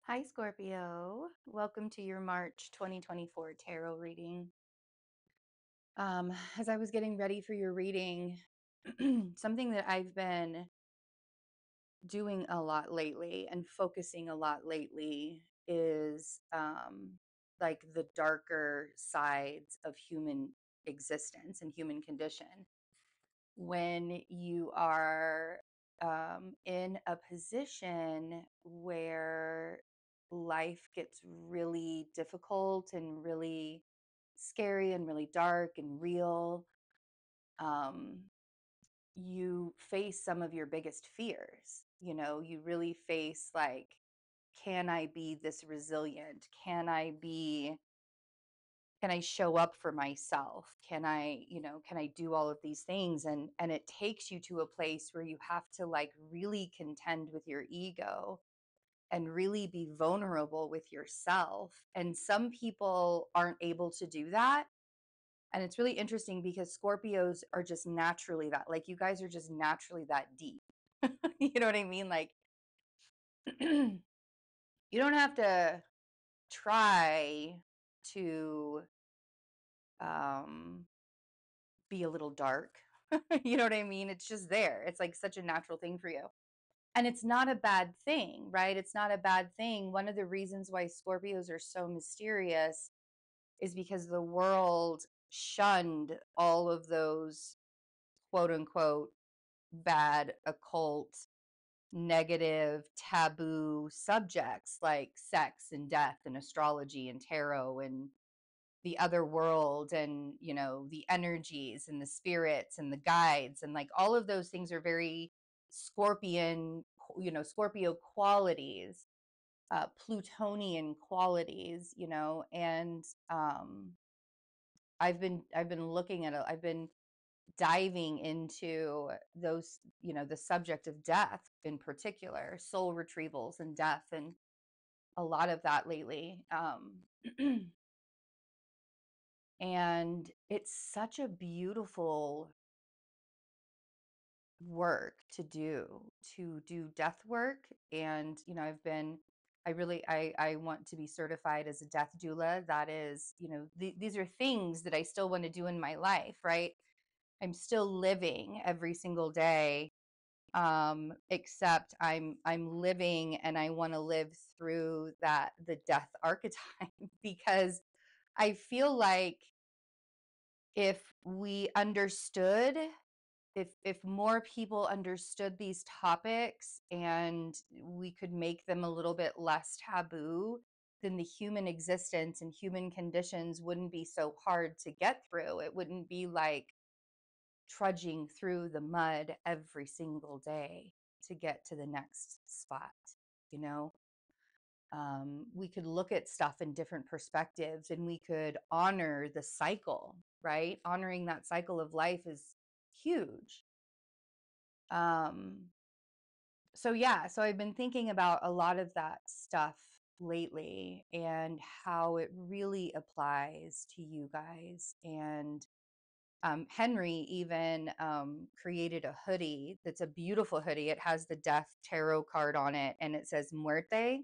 Hi, Scorpio. Welcome to your March 2024 tarot reading. As I was getting ready for your reading, something that I've been doing a lot lately and focusing a lot lately is like the darker sides of human existence and human condition. When you are in a position where life gets really difficult and really scary and really dark and real, um, you face some of your biggest fears. You really face like, can I be this resilient? Can I show up for myself? Can I do all of these things? And it takes you to a place where you have to like really contend with your ego and really be vulnerable with yourself. And some people aren't able to do that. And it's really interesting because Scorpios are just naturally that, like, you guys are just naturally that deep. You know what I mean? Like, you don't have to try to um be a little dark. You know what I mean? It's just there. It's like such a natural thing for you. And it's not a bad thing, right? It's not a bad thing. One of the reasons why Scorpios are so mysterious is because the world shunned all of those quote unquote bad, occult, negative, taboo subjects like sex and death and astrology and tarot and the other world and the energies and the spirits and the guides, and like all of those things are very Scorpion, Scorpio qualities, Plutonian qualities, and I've been looking at it. I've been diving into those, the subject of death in particular, soul retrievals and death, and a lot of that lately. And it's such a beautiful work to do death work. And I want to be certified as a death doula. That is, these are things that I still want to do in my life, right? I'm still living every single day, except I'm living, and I want to live through the death archetype because I feel like if we understood, if more people understood these topics and we could make them a little bit less taboo, then the human existence and human conditions wouldn't be so hard to get through. It wouldn't be like trudging through the mud every single day to get to the next spot, you know? We could look at stuff in different perspectives, and we could honor the cycle, right? Honoring that cycle of life is huge. So yeah, so I've been thinking about a lot of that stuff lately and how it really applies to you guys. And Henry even created a hoodie that's a beautiful hoodie. It has the death tarot card on it, and it says muerte,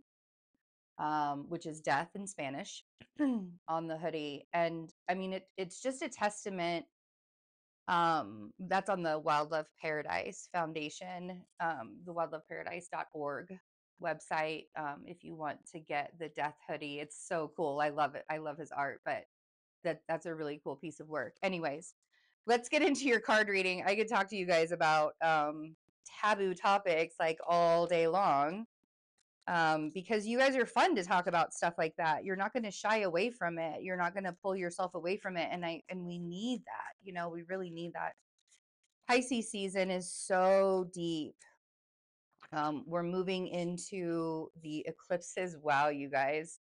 which is death in Spanish, on the hoodie. And I mean, it's just a testament. That's on the Wildlife Paradise Foundation, the wildloveparadise.org website. If you want to get the death hoodie, it's so cool. I love it. I love his art, but that's a really cool piece of work. Anyways, let's get into your card reading. I could talk to you guys about taboo topics like all day long, because you guys are fun to talk about stuff like that. You're not going to shy away from it. You're not going to pull yourself away from it. And we need that. We really need that. Pisces season is so deep. We're moving into the eclipses. Wow, you guys.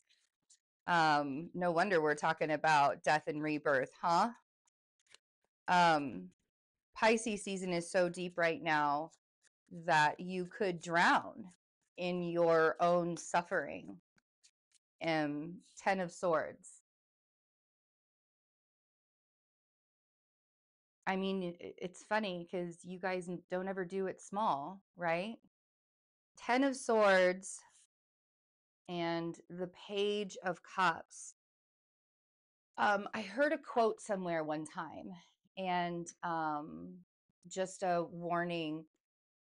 No wonder we're talking about death and rebirth, huh? Pisces season is so deep right now that you could drown in your own suffering. 10 of Swords. I mean, it's funny because you guys don't ever do it small, right? 10 of Swords And the Page of Cups. I heard a quote somewhere one time, and just a warning,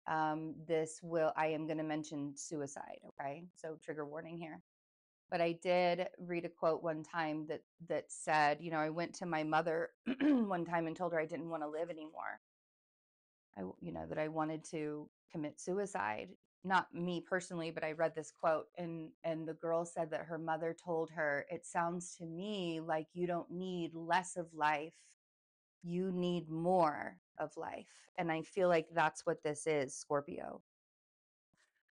I am going to mention suicide, okay? So trigger warning here. But I did read a quote one time that said, I went to my mother one time and told her I didn't want to live anymore. That I wanted to commit suicide. Not me personally, but I read this quote, and the girl said that her mother told her, "It sounds to me like you don't need less of life. You need more of life." And I feel like that's what this is, Scorpio.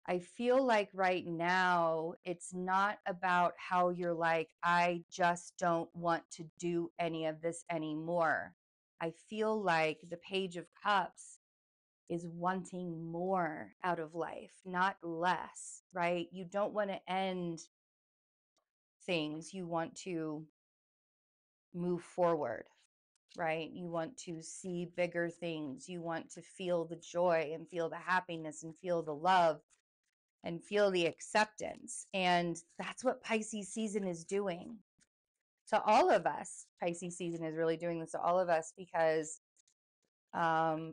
I feel like right now it's not about how you're like, I just don't want to do any of this anymore. I feel like the Page of Cups is wanting more out of life, not less, right? You don't want to end things. You want to move forward, right? You want to see bigger things. You want to feel the joy and feel the happiness and feel the love and feel the acceptance. And that's what Pisces season is doing to all of us. Pisces season is really doing this to all of us because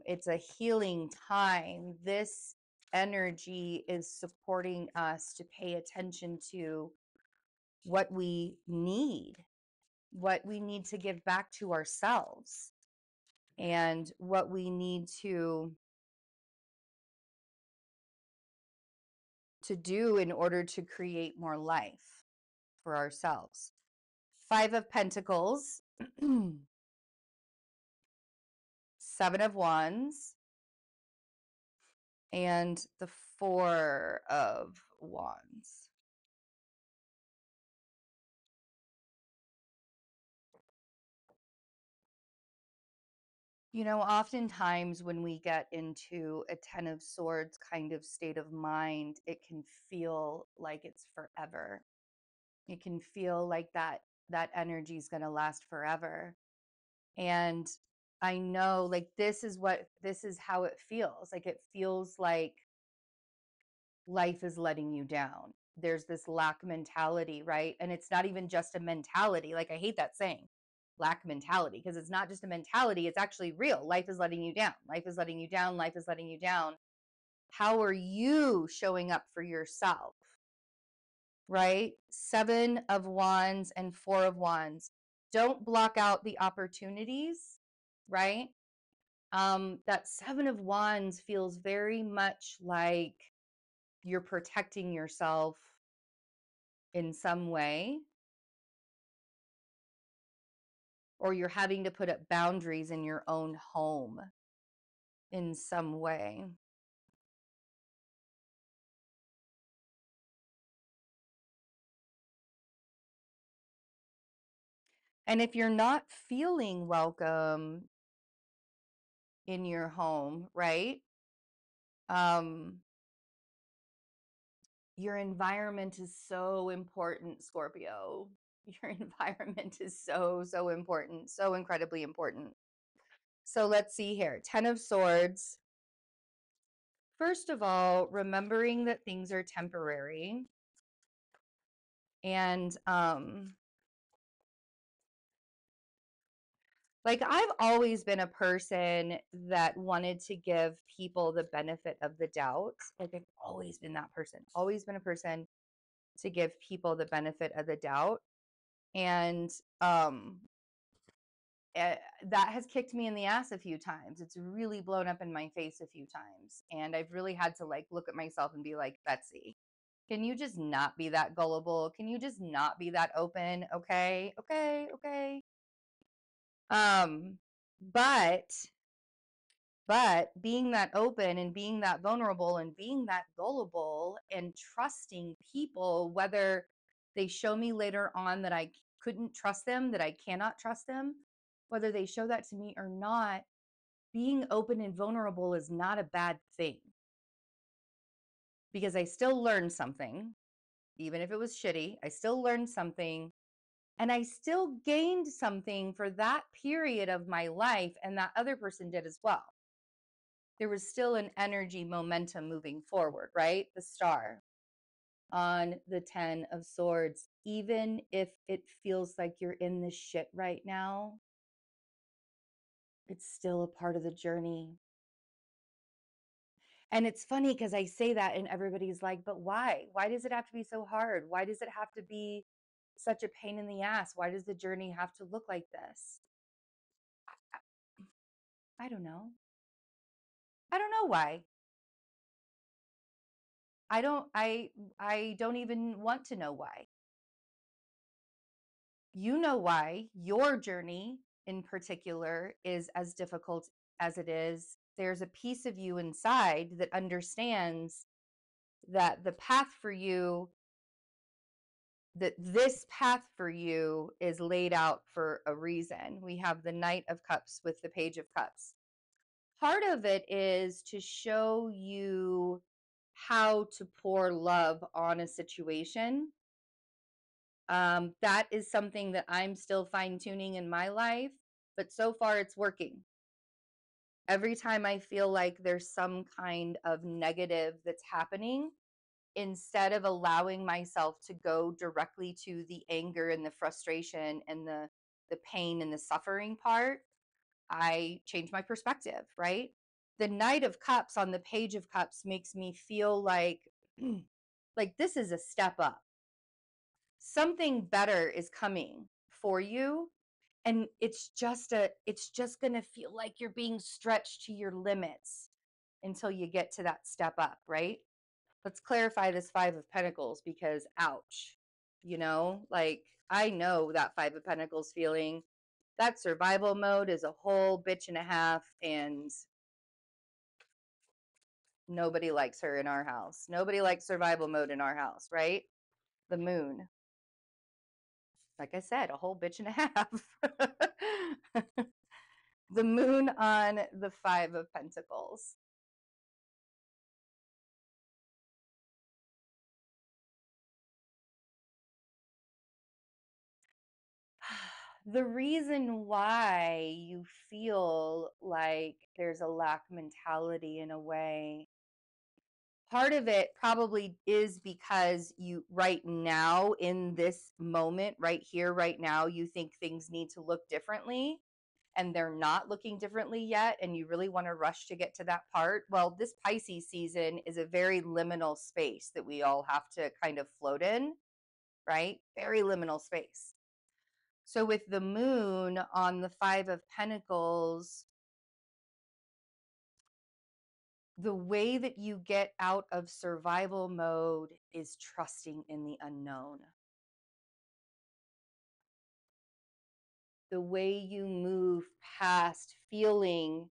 it's a healing time. This energy is supporting us to pay attention to what we need, to give back to ourselves, and what we need to do in order to create more life for ourselves. 5 of Pentacles, 7 of Wands, and the 4 of Wands. Oftentimes when we get into a 10 of Swords kind of state of mind, it can feel like it's forever. It can feel like that energy is going to last forever. And I know, like, this is how it feels. Like, it feels like life is letting you down. There's this lack mentality, right? And it's not even just a mentality. Like, I hate that saying, lack mentality, because it's not just a mentality, it's actually real. Life is letting you down. Life is letting you down. Life is letting you down. How are you showing up for yourself? Right? 7 of Wands and 4 of Wands. Don't block out the opportunities, right? That 7 of Wands feels very much like you're protecting yourself in some way, or you're having to put up boundaries in your own home in some way. And if you're not feeling welcome in your home, right? Your environment is so important, Scorpio. Your environment is so, so important, so incredibly important. So let's see here. 10 of Swords. First of all, remembering that things are temporary. And like, I've always been a person that wanted to give people the benefit of the doubt. Like, I've always been that person. Always been a person to give people the benefit of the doubt. And that has kicked me in the ass a few times. It's really blown up in my face a few times. And I've really had to, like, look at myself and be like, Betsy, can you just not be that gullible? Can you just not be that open? Okay. Um, but being that open and being that vulnerable and being that gullible and trusting people, whether they show me later on that I couldn't trust them, that I cannot trust them, whether they show that to me or not, being open and vulnerable is not a bad thing, because I still learned something. Even if it was shitty, I still learned something, and I still gained something for that period of my life, and that other person did as well. There was still an energy momentum moving forward, right? The star. on the 10 of Swords. Even if it feels like you're in this shit right now, it's still a part of the journey. And it's funny because I say that and everybody's like, but why? Why does it have to be so hard? Why does it have to be such a pain in the ass? Why does the journey have to look like this? I don't know. I don't know why. I don't even want to know why. You know why your journey in particular is as difficult as it is. There's a piece of you inside that understands that the path for you, that this path for you is laid out for a reason. We have the Knight of Cups with the Page of Cups. Part of it is to show you how to pour love on a situation. That is something that I'm still fine tuning in my life, but so far it's working. Every time I feel like there's some kind of negative that's happening, instead of allowing myself to go directly to the anger and the frustration and the pain and the suffering part, I change my perspective, right? The Knight of Cups on the Page of Cups makes me feel like like this is a step up. Something better is coming for you, and it's just going to feel like you're being stretched to your limits until you get to that step up, right? Let's clarify this Five of Pentacles, because ouch, like I know that Five of Pentacles feeling. That survival mode is a whole bitch and a half, and nobody likes her in our house. Nobody likes survival mode in our house, right? The Moon, like I said, a whole bitch and a half. The Moon on the Five of Pentacles. The reason why you feel like there's a lack mentality in a way, part of it probably is because you right now in this moment, right here, right now, you think things need to look differently and they're not looking differently yet, and you really want to rush to get to that part. Well, this Pisces season is a very liminal space that we all have to kind of float in, right? Very liminal space. So with the Moon on the Five of Pentacles, the way that you get out of survival mode is trusting in the unknown. The way you move past feeling,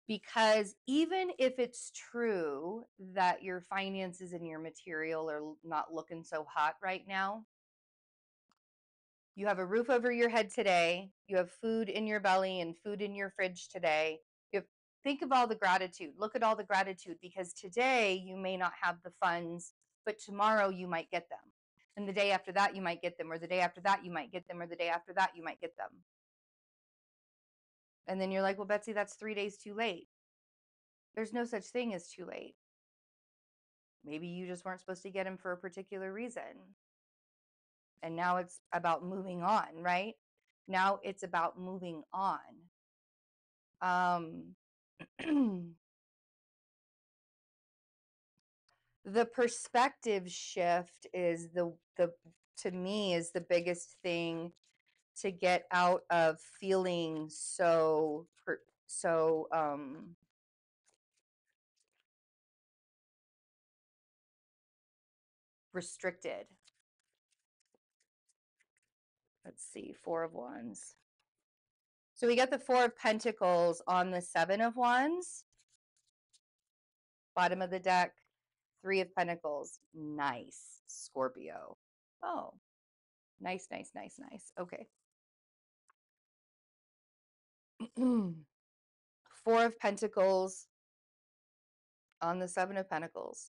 because even if it's true that your finances and your material are not looking so hot right now, you have a roof over your head today, you have food in your belly and food in your fridge today. You have, think of all the gratitude. Look at all the gratitude, because today you may not have the funds, but tomorrow you might get them. And the day after that you might get them, or the day after that you might get them, or the day after that you might get them. And then you're like, well, Betsy, that's 3 days too late. There's no such thing as too late. Maybe you just weren't supposed to get them for a particular reason. And now it's about moving on, right? Now it's about moving on. The perspective shift is the to me is the biggest thing to get out of feeling so restricted. Let's see, Four of Wands. So we got the Four of Pentacles on the Seven of Wands. Bottom of the deck, Three of Pentacles. Nice, Scorpio. Oh, nice, nice, nice, nice. Okay. Four of Pentacles on the Seven of Pentacles.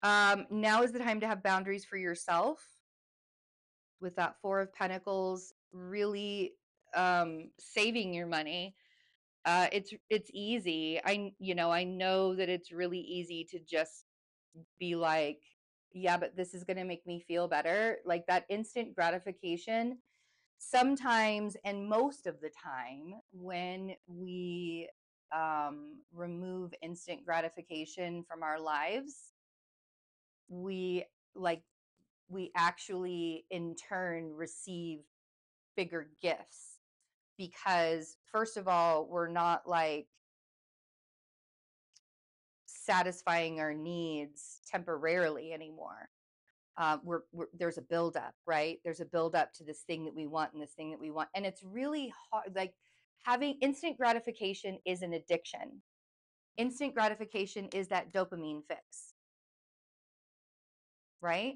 Now is the time to have boundaries for yourself. With that Four of Pentacles, really saving your money. It's easy. I know that it's really easy to just be like, yeah, but this is going to make me feel better. Like that instant gratification, sometimes and most of the time, when we remove instant gratification from our lives, we like we actually in turn receive bigger gifts, because first of all, we're not like satisfying our needs temporarily anymore. There's a buildup, right? There's a buildup to this thing that we want and this thing that we want. And it's really hard. Like having instant gratification is an addiction. Instant gratification is that dopamine fix, right?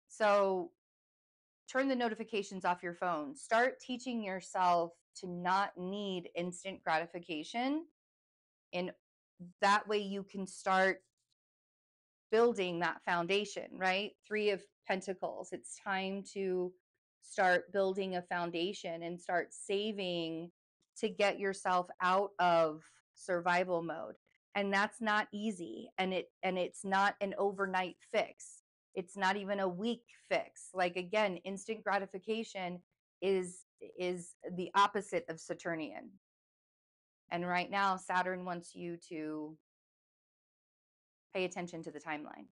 So turn the notifications off your phone. Start teaching yourself to not need instant gratification. And that way you can start building that foundation, right? Three of Pentacles. It's time to start building a foundation and start saving to get yourself out of survival mode. And that's not easy. And it's not an overnight fix. It's not even a week fix. Like again, instant gratification is the opposite of Saturnian. And right now Saturn wants you to pay attention to the timeline.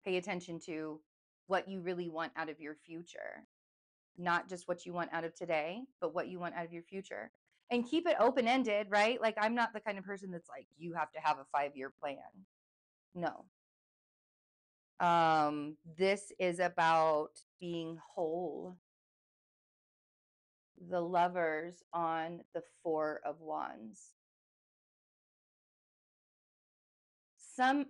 Pay attention to what you really want out of your future, not just what you want out of today, but what you want out of your future. And keep it open ended, right? Like, I'm not the kind of person that's like, you have to have a 5-year plan. No. This is about being whole. The Lovers on the Four of Wands.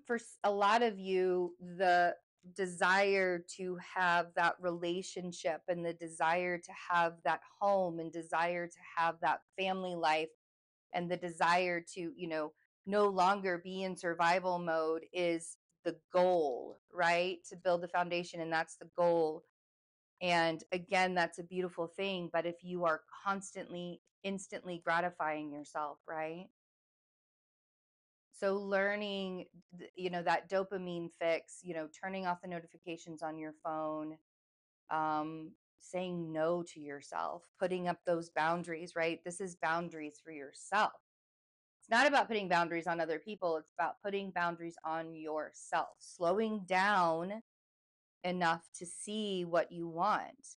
For a lot of you, the desire to have that relationship and the desire to have that home and desire to have that family life and the desire to, no longer be in survival mode is the goal, right? To build the foundation, and that's the goal. And again, that's a beautiful thing. But if you are constantly, instantly gratifying yourself, right? So learning, that dopamine fix, turning off the notifications on your phone, saying no to yourself, putting up those boundaries, right? This is boundaries for yourself. It's not about putting boundaries on other people. It's about putting boundaries on yourself, slowing down enough to see what you want.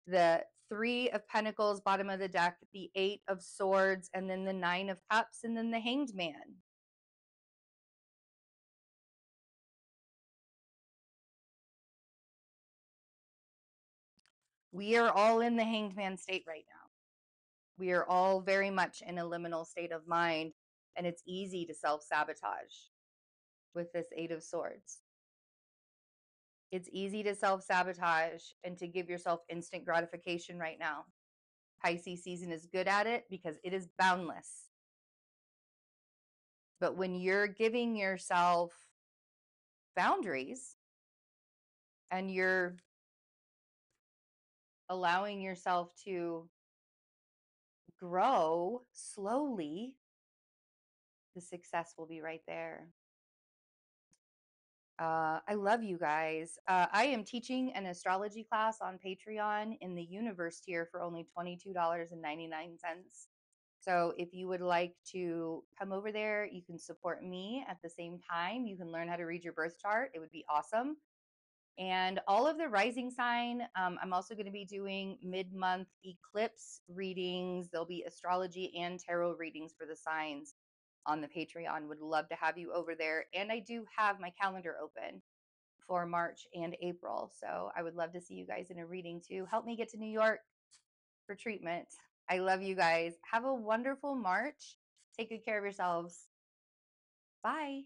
The Three of Pentacles, bottom of the deck, the Eight of Swords, and then the Nine of Cups, and then the Hanged Man. We are all in the Hanged Man state right now. We are all very much in a liminal state of mind, and it's easy to self-sabotage with this Eight of Swords. It's easy to self-sabotage and to give yourself instant gratification right now. Pisces season is good at it because it is boundless. But when you're giving yourself boundaries and you're allowing yourself to grow slowly, the success will be right there. I love you guys. I am teaching an astrology class on Patreon in the universe tier for only $22.99. So if you would like to come over there, you can support me at the same time. You can learn how to read your birth chart. It would be awesome. And all of the rising sign, I'm also going to be doing mid-month eclipse readings. There'll be astrology and tarot readings for the signs on the Patreon. Would love to have you over there. And I do have my calendar open for March and April. So I would love to see you guys in a reading too. Help me get to New York for treatment. I love you guys. Have a wonderful March. Take good care of yourselves. Bye.